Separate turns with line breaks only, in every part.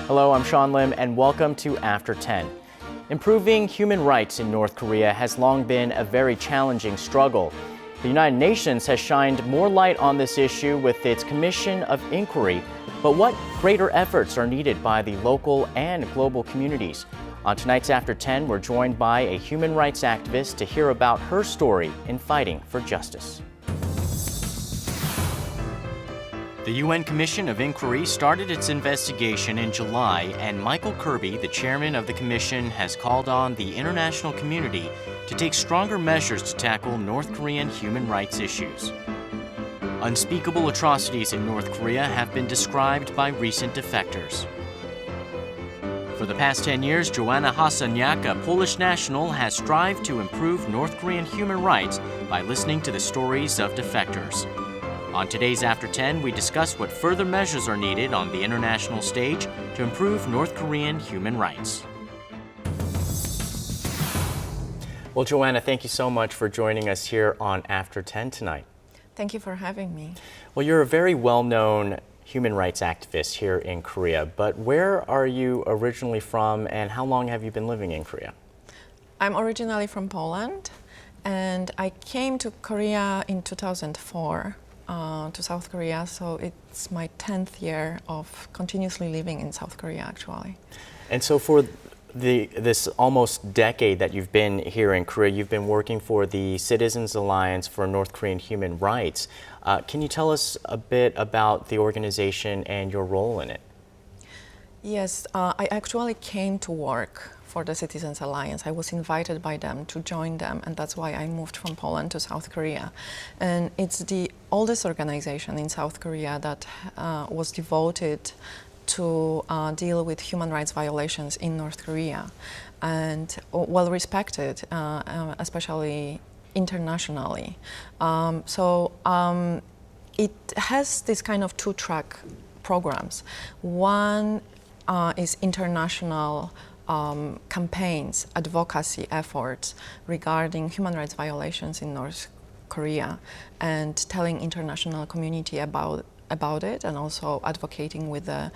Hello, I'm Sean Lim, and welcome to After 10. Improving human rights in North Korea has long been a very challenging struggle. The United Nations has shined more light on this issue with its Commission of Inquiry, but what greater efforts are needed by the local and global communities? On tonight's After 10, we're joined by a human rights activist to hear about her story in fighting for justice. The UN Commission of Inquiry started its investigation in July, and Michael Kirby, the chairman of the commission, has called on the international community to take stronger measures to tackle North Korean human rights issues. Unspeakable atrocities in North Korea have been described by recent defectors. For the past 10 years, Joanna Hasaniak, a Polish national, has strived to improve North Korean human rights by listening to the stories of defectors. On today's After 10, we discuss what further measures are needed on the international stage to improve North Korean human rights. Well, Joanna, thank you so much for joining us here on After 10 tonight.
Thank you for having me.
Well, you're a very well-known human rights activist here in Korea, but where are you originally from and how long have you been living in Korea?
I'm originally from Poland, and I came to Korea in 2004. To South Korea, so it's my 10th year of continuously living in South Korea, actually.
And so for this almost decade that you've been here in Korea, you've been working for the Citizens Alliance for North Korean Human Rights. Can you tell us a bit about the organization and your role in it?
Yes, I actually came to work for the Citizens Alliance. I was invited by them to join them, and that's why I moved from Poland to South Korea. And it's the oldest organization in South Korea that was devoted to deal with human rights violations in North Korea, and well respected, especially internationally. It has this kind of two-track programs. One is international campaigns, advocacy efforts regarding human rights violations in North Korea, and telling international community about it, and also advocating with the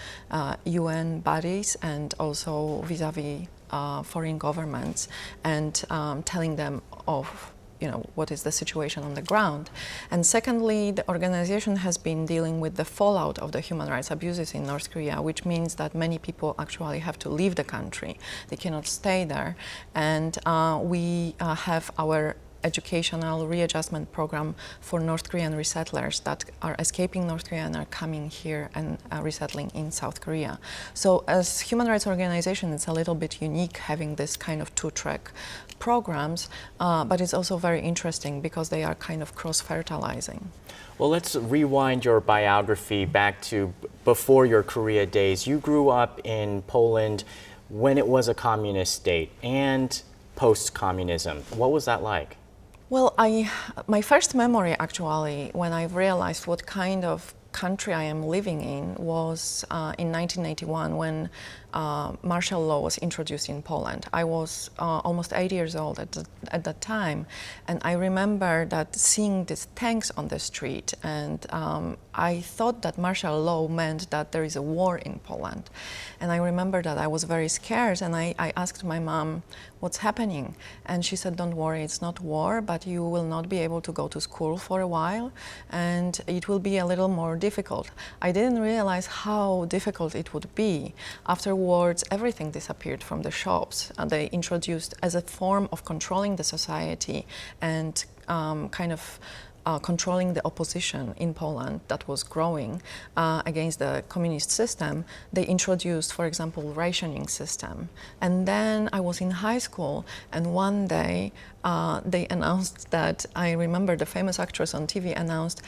UN bodies and also vis-a-vis foreign governments, and telling them of what is the situation on the ground. And secondly, the organization has been dealing with the fallout of the human rights abuses in North Korea, which means that many people actually have to leave the country. They cannot stay there. And we have our educational readjustment program for North Korean resettlers that are escaping North Korea and are coming here and resettling in South Korea. So as human rights organization, it's a little bit unique having this kind of two-track programs, but it's also very interesting because they are kind of cross-fertilizing.
Well, let's rewind your biography back to before your Korea days. You grew up in Poland when it was a communist state and post-communism. What was that like?
Well, my first memory actually, when I realized what kind of country I am living in, was in 1981 when martial law was introduced in Poland. I was almost 8 years old at that time, and I remember that seeing these tanks on the street, and I thought that martial law meant that there is a war in Poland. And I remember that I was very scared, and I asked my mom, what's happening? And she said, don't worry, it's not war, but you will not be able to go to school for a while, and it will be a little more difficult. I didn't realize how difficult it would be. Afterwards, everything disappeared from the shops. They introduced as a form of controlling the society and controlling the opposition in Poland that was growing against the communist system. They introduced, for example, rationing system. And then I was in high school, and one day they announced that, I remember the famous actress on TV announced,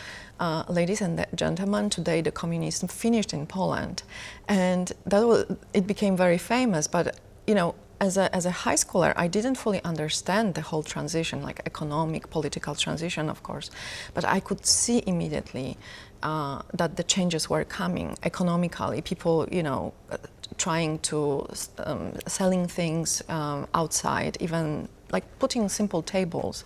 ladies and gentlemen, today the communism finished in Poland. And it became very famous, but as a high schooler, I didn't fully understand the whole transition, like economic, political transition, of course, but I could see immediately that the changes were coming economically. People, trying to selling things outside, even like putting simple tables,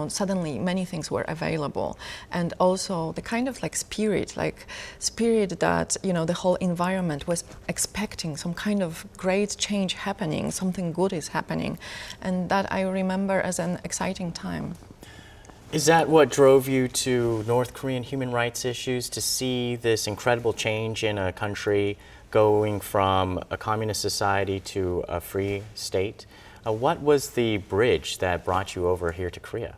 suddenly many things were available. And also the kind of like spirit that, the whole environment was expecting some kind of great change happening, something good is happening. And that I remember as an exciting time.
Is that what drove you to North Korean human rights issues, to see this incredible change in a country going from a communist society to a free state? What was the bridge that brought you over here to Korea?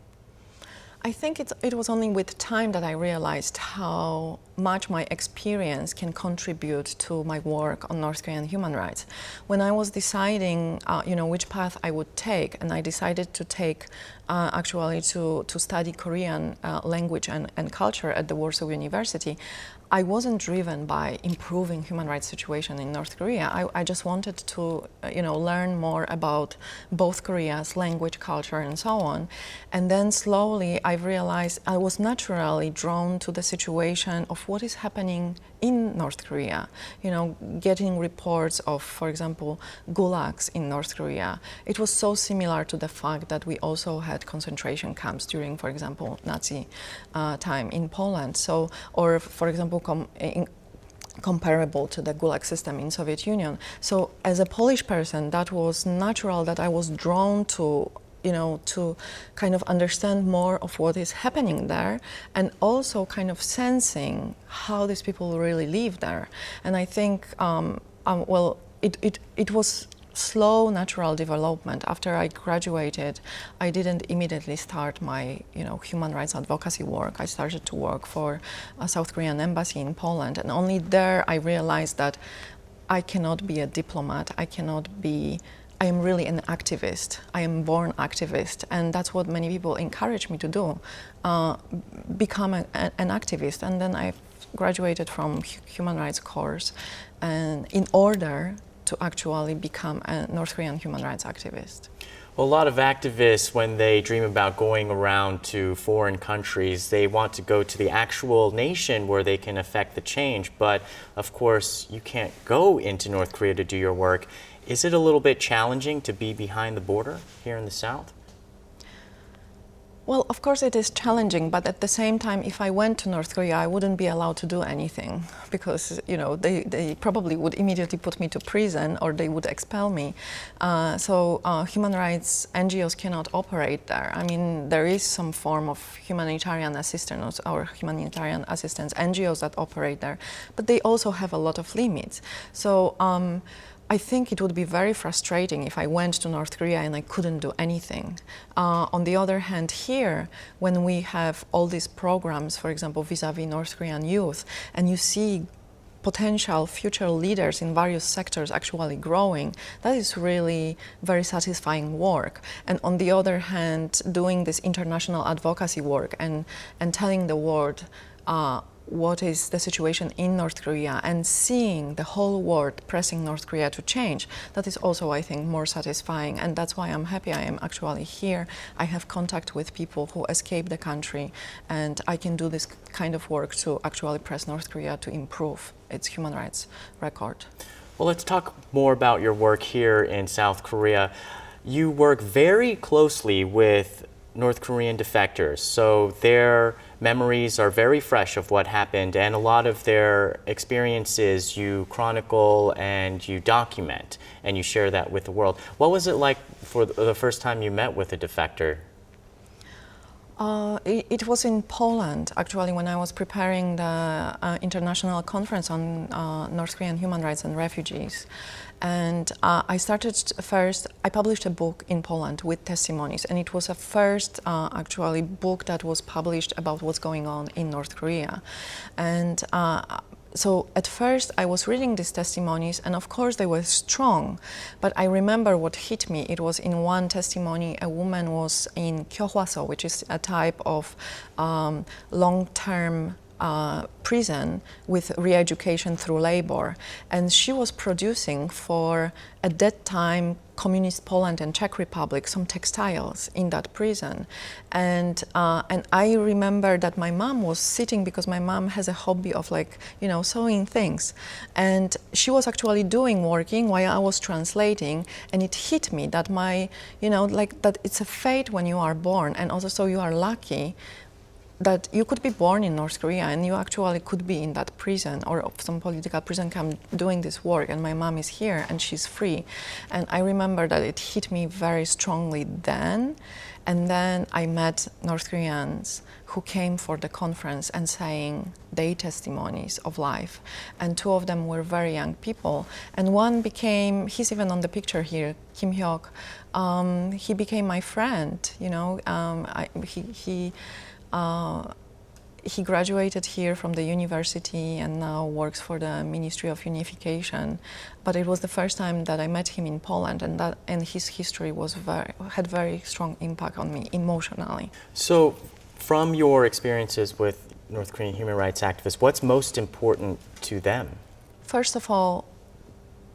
I think it was only with time that I realized how much my experience can contribute to my work on North Korean human rights. When I was deciding, which path I would take, and I decided to take actually to study Korean language and culture at the Warsaw University, I wasn't driven by improving human rights situation in North Korea. I just wanted to, learn more about both Korea's language, culture, and so on. And then slowly I realized I was naturally drawn to the situation of what is happening in North Korea. Getting reports of, for example, gulags in North Korea. It was so similar to the fact that we also had concentration camps during, for example, Nazi time in Poland. So, or for example, comparable to the Gulag system in Soviet Union. So as a Polish person, that was natural that I was drawn to, to kind of understand more of what is happening there, and also kind of sensing how these people really live there. And I think, it was slow natural development. After I graduated, I didn't immediately start my human rights advocacy work. I started to work for a South Korean embassy in Poland, and only there I realized that I cannot be a diplomat. I am really an activist. I am born activist, and that's what many people encourage me to do, become an activist. And then I graduated from human rights course, and in order to actually become a North Korean human rights activist.
Well, a lot of activists, when they dream about going around to foreign countries, they want to go to the actual nation where they can affect the change. But of course, you can't go into North Korea to do your work. Is it a little bit challenging to be behind the border here in the South?
Well, of course it is challenging, but at the same time, if I went to North Korea, I wouldn't be allowed to do anything because, they probably would immediately put me to prison or they would expel me. So human rights NGOs cannot operate there. I mean, there is some form of humanitarian assistance or humanitarian assistance NGOs that operate there, but they also have a lot of limits. So I think it would be very frustrating if I went to North Korea and I couldn't do anything. On the other hand, here, when we have all these programs, for example, vis-a-vis North Korean youth, and you see potential future leaders in various sectors actually growing, that is really very satisfying work. And on the other hand, doing this international advocacy work and telling the world what is the situation in North Korea and seeing the whole world pressing North Korea to change, that is also, I think, more satisfying. And that's why I'm happy I am actually here. I have contact with people who escaped the country, and I can do this kind of work to actually press North Korea to improve its human rights record.
Well, let's talk more about your work here in South Korea. You work very closely with North Korean defectors, so their memories are very fresh of what happened, and a lot of their experiences you chronicle and you document, and you share that with the world. What was it like for the first time you met with a defector?
It was in Poland, actually, when I was preparing the international conference on North Korean human rights and refugees. And I published a book in Poland with testimonies, and it was a first actually book that was published about what's going on in North Korea. And so at first I was reading these testimonies, and of course they were strong, but I remember what hit me. It was in one testimony, a woman was in Kyohwaso, which is a type of long-term prison with re-education through labor. And she was producing for, at that time, Communist Poland and Czech Republic, some textiles in that prison. And I remember that my mom was sitting, because my mom has a hobby of sewing things. And she was actually working while I was translating, and it hit me that that it's a fate when you are born, and also so you are lucky that you could be born in North Korea and you actually could be in that prison or some political prison camp doing this work, and my mom is here and she's free. And I remember that it hit me very strongly then. And then I met North Koreans who came for the conference and saying their testimonies of life. And two of them were very young people. And one became, he's even on the picture here, Kim Hyuk. He became my friend, he graduated here from the university and now works for the Ministry of Unification. But it was the first time that I met him in Poland, and his history had very strong impact on me emotionally.
So, from your experiences with North Korean human rights activists, what's most important to them?
First of all,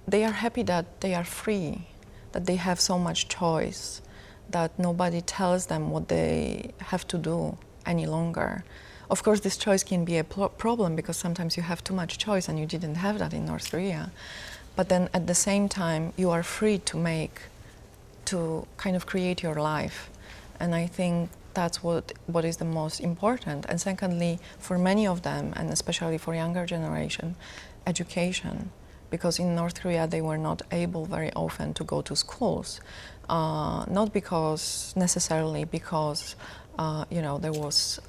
they are happy that they are free, that they have so much choice, that nobody tells them what they have to do any longer. Of course, this choice can be a problem because sometimes you have too much choice and you didn't have that in North Korea. But then at the same time, you are free to kind of create your life. And I think that's what is the most important. And secondly, for many of them, and especially for younger generation, education. Because in North Korea, they were not able very often to go to schools. Not necessarily because there was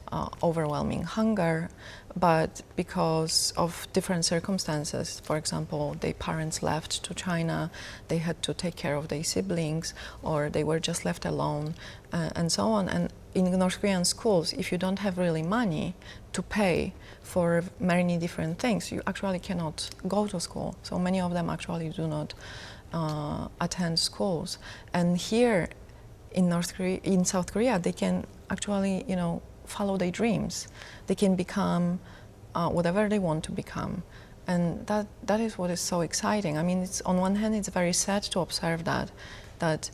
overwhelming hunger, but because of different circumstances. For example, their parents left to China, they had to take care of their siblings, or they were just left alone, and so on. And in North Korean schools, if you don't have really money to pay for many different things, you actually cannot go to school. So many of them actually do not attend schools. And here in South Korea, they can actually, follow their dreams. They can become whatever they want to become. And that is what is so exciting. I mean, on one hand, it's very sad to observe that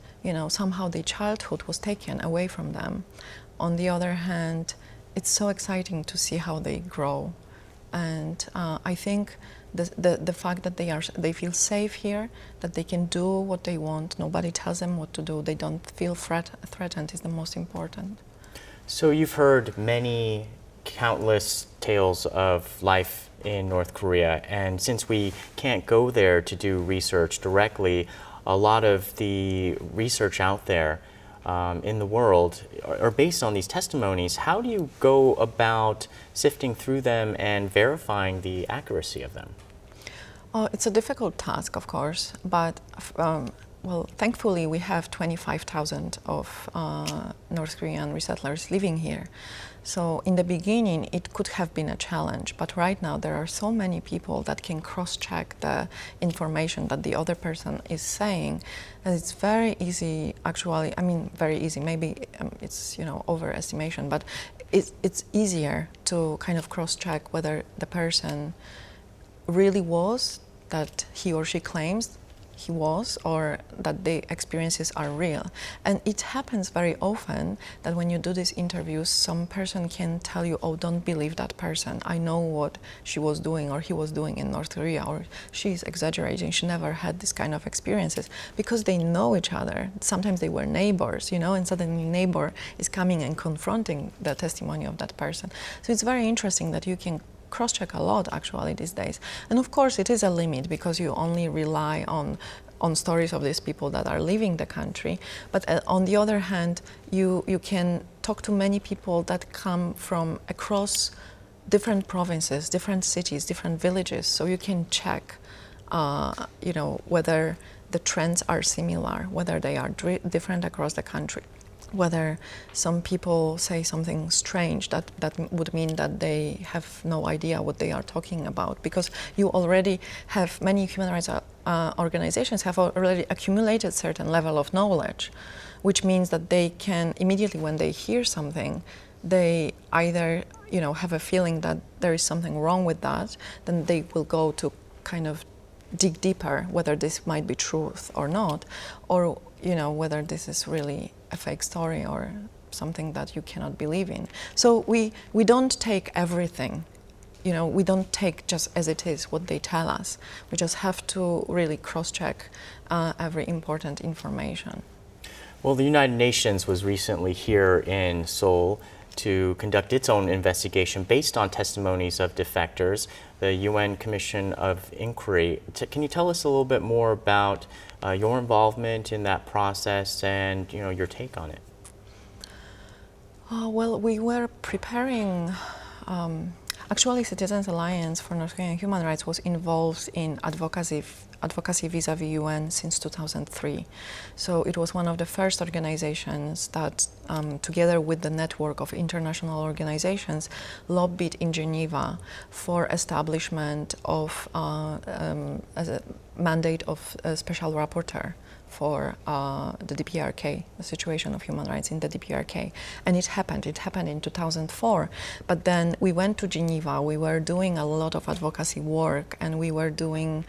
somehow their childhood was taken away from them. On the other hand, it's so exciting to see how they grow. And I think the fact that they feel safe here, that they can do what they want, nobody tells them what to do, they don't feel threatened is the most important.
So you've heard many countless tales of life in North Korea, and since we can't go there to do research directly, a lot of the research out there in the world are based on these testimonies. How do you go about sifting through them and verifying the accuracy of them?
It's a difficult task, of course, but thankfully we have 25,000 of North Korean resettlers living here. So in the beginning, it could have been a challenge, but right now there are so many people that can cross-check the information that the other person is saying, and it's very easy, actually. I mean, very easy. Maybe it's overestimation, but it's easier to kind of cross-check whether the person really was that he or she claims he was, or that the experiences are real. And it happens very often that when you do these interviews, some person can tell you, oh, don't believe that person. I know what she was doing or he was doing in North Korea, or she's exaggerating, she never had this kind of experiences, because they know each other. Sometimes they were neighbors, and suddenly neighbor is coming and confronting the testimony of that person. So it's very interesting that you can cross-check a lot actually these days. And of course it is a limit because you only rely on stories of these people that are leaving the country. But on the other hand, you can talk to many people that come from across different provinces, different cities, different villages. So you can check whether the trends are similar, whether they are different across the country, whether some people say something strange that would mean that they have no idea what they are talking about, because you already have many human rights organizations have already accumulated certain level of knowledge, which means that they can immediately, when they hear something, they either have a feeling that there is something wrong with that, then they will go to kind of dig deeper whether this might be truth or not, or whether this is really a fake story or something that you cannot believe in. So we don't take everything. We don't take just as it is what they tell us. We just have to really cross-check every important information.
Well, the United Nations was recently here in Seoul to conduct its own investigation based on testimonies of defectors, the UN Commission of Inquiry. Can you tell us a little bit more about your involvement in that process and your take on it?
Well, we were preparing. Actually, Citizens Alliance for North Korean Human Rights was involved in advocacy vis-à-vis UN since 2003. So it was one of the first organizations that, together with the network of international organizations, lobbied in Geneva for establishment of as a mandate of a special rapporteur for the DPRK, the situation of human rights in the DPRK. And it happened in 2004. But then we went to Geneva, we were doing a lot of advocacy work, and we were doing,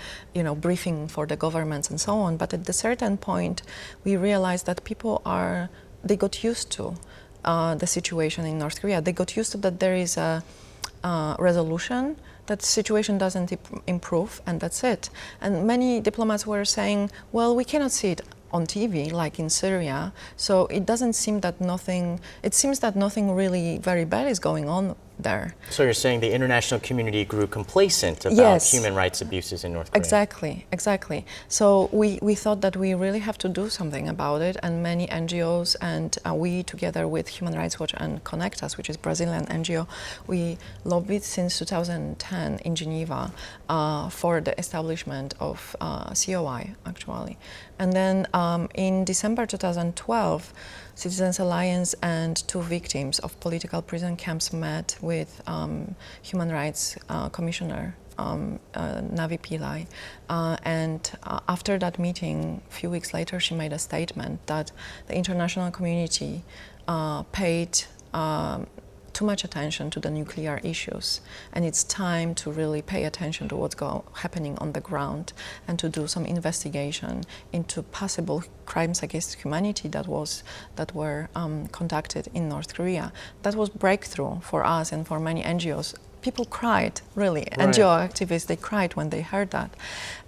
briefing for the governments and so on. But at a certain point, we realized that they got used to the situation in North Korea. They got used to that there is a resolution, that the situation doesn't improve, and that's it. And many diplomats were saying, well, we cannot see it on TV like in Syria, so it seems that nothing really very bad is going on there.
So you're saying the international community grew complacent about human rights abuses in North Korea? Exactly.
So we thought that we really have to do something about it, and many NGOs and we, together with Human Rights Watch and Connect Us, which is Brazilian NGO, we lobbied since 2010 in Geneva for the establishment of COI, actually. And then in December 2012, Citizens Alliance and two victims of political prison camps met with Human Rights Commissioner Navi Pillai. And after that meeting, a few weeks later, she made a statement that the international community paid too much attention to the nuclear issues, and it's time to really pay attention to what's happening on the ground and to do some investigation into possible crimes against humanity that were conducted in North Korea. That was breakthrough for us and for many NGOs. People cried, really. Right. NGO activists, they cried when they heard that.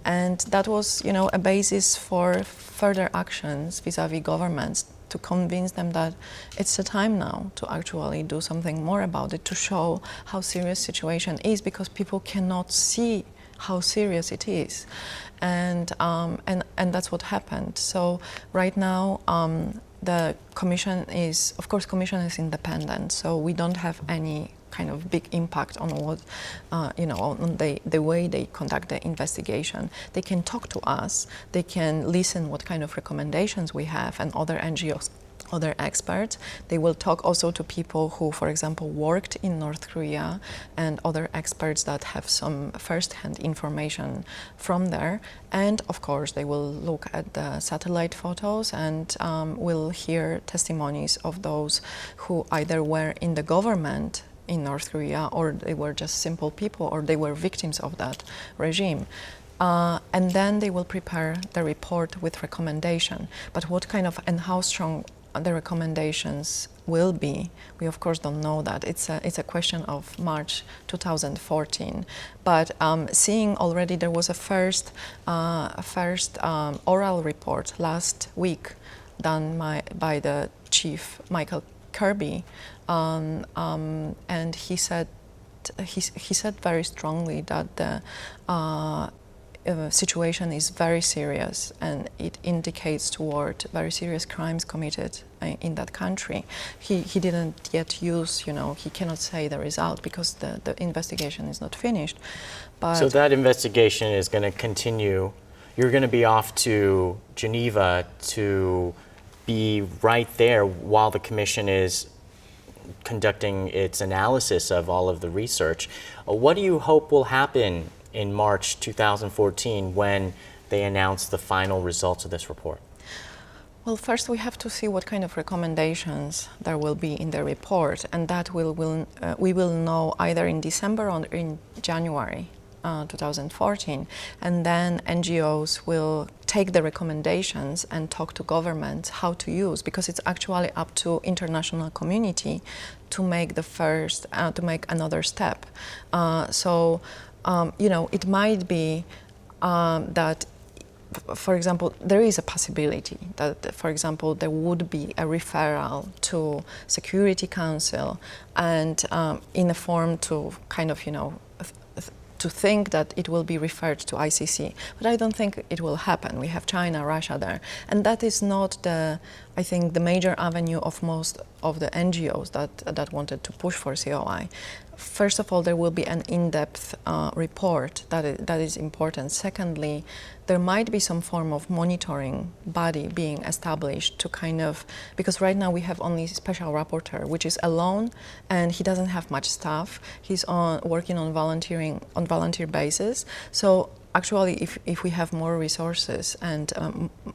And that was, a basis for further actions vis-a-vis governments, to convince them that it's the time now to actually do something more about it, to show how serious the situation is, because people cannot see how serious it is. And that's what happened. So right now, the commission is independent, so we don't have any kind of big impact on what, on the way they conduct the investigation. They can talk to us, they can listen what kind of recommendations we have, and other NGOs, other experts. They will talk also to people who, for example, worked in North Korea, and other experts that have some first-hand information from there. And of course, they will look at the satellite photos and will hear testimonies of those who either were in the government in North Korea, or they were just simple people, or they were victims of that regime. And then they will prepare the report with recommendation. But what kind of and how strong the recommendations will be, we of course don't know that. It's a question of March 2014. But seeing already there was a first oral report last week done by the chief Michael Kirby, and he said very strongly that the situation is very serious, and it indicates toward very serious crimes committed in that country. He didn't yet use, he cannot say the result because the investigation is not finished. But
so that investigation is going to continue. You're going to be off to Geneva to be right there while the commission is conducting its analysis of all of the research. What do you hope will happen in March 2014 when they announce the final results of this report?
Well, first we have to see what kind of recommendations there will be in the report, and that we will know either in December or in January 2014, and then NGOs will take the recommendations and talk to governments how to use, because it's actually up to international community to make to make another step. It might be that, for example, there is a possibility that, for example, there would be a referral to Security Council and in a form to kind of, to think that it will be referred to ICC. But I don't think it will happen. We have China, Russia there. And that is not I think, the major avenue of most of the NGOs that wanted to push for COI. First of all, there will be an in-depth report that is important. Secondly, there might be some form of monitoring body being established to kind of, because right now we have only special rapporteur, which is alone, and he doesn't have much staff. He's working on volunteer basis. So actually, if we have more resources and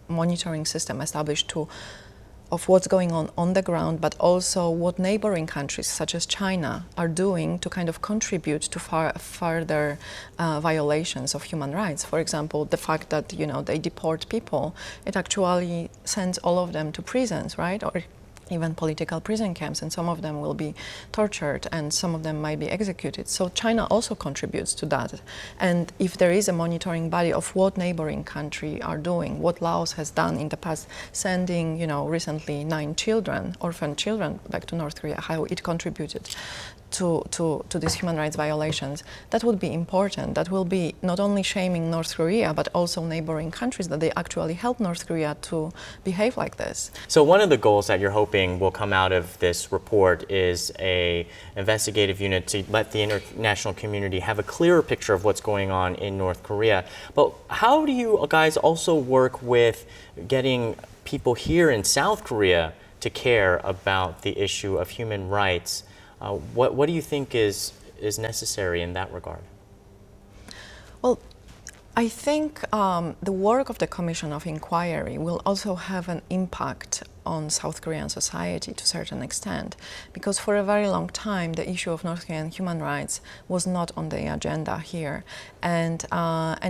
monitoring system established of what's going on the ground, but also what neighboring countries such as China are doing to kind of contribute to further violations of human rights. For example, the fact that they deport people, it actually sends all of them to prisons, right? Or even political prison camps, and some of them will be tortured and some of them might be executed. So China also contributes to that. And if there is a monitoring body of what neighboring country are doing, what Laos has done in the past, sending, recently 9 children, orphan children, back to North Korea, how it contributed to these human rights violations, that would be important. That will be not only shaming North Korea, but also neighboring countries that they actually help North Korea to behave like this.
So one of the goals that you're hoping will come out of this report is an investigative unit to let the international community have a clearer picture of what's going on in North Korea. But how do you guys also work with getting people here in South Korea to care about the issue of human rights? What do you think is necessary in that regard?
Well, I think the work of the Commission of Inquiry will also have an impact on South Korean society to a certain extent, because for a very long time the issue of North Korean human rights was not on the agenda here, and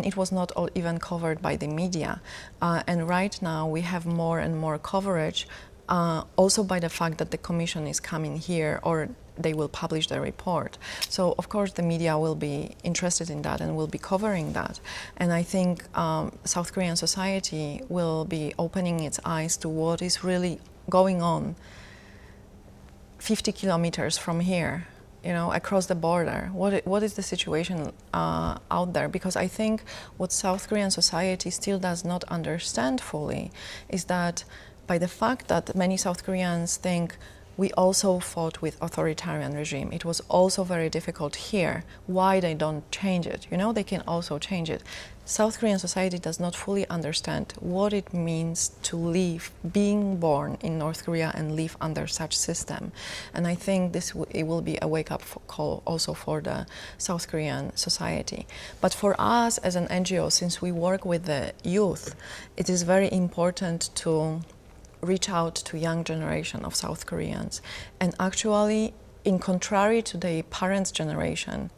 it was not even covered by the media. And right now we have more and more coverage, also by the fact that the Commission is coming here, or they will publish the report. So of course the media will be interested in that and will be covering that. And I think South Korean society will be opening its eyes to what is really going on 50 kilometers from here, across the border. What is the situation out there? Because I think what South Korean society still does not understand fully is that by the fact that many South Koreans think we also fought with authoritarian regime. It was also very difficult here. Why they don't change it? They can also change it. South Korean society does not fully understand what it means to live, being born in North Korea and live under such system. And I think it will be a wake-up call also for the South Korean society. But for us as an NGO, since we work with the youth, it is very important to reach out to young generation of South Koreans. And actually, in contrary to the parents' generation,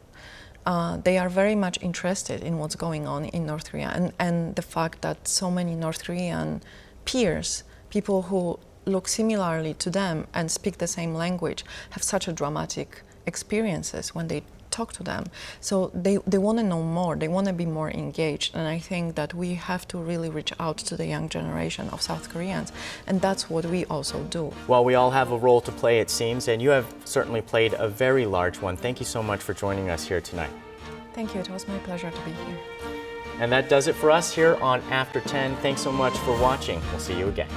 they are very much interested in what's going on in North Korea, and the fact that so many North Korean peers, people who look similarly to them and speak the same language, have such a dramatic experiences when they talk to them. So they want to know more, they want to be more engaged, and I think that we have to really reach out to the young generation of South Koreans, and that's what we also do.
Well, we all have a role to play, it seems, and you have certainly played a very large one. Thank you so much for joining us here tonight.
Thank you, it was my pleasure to be here.
And that does it for us here on After 10. Thanks so much for watching. We'll see you again.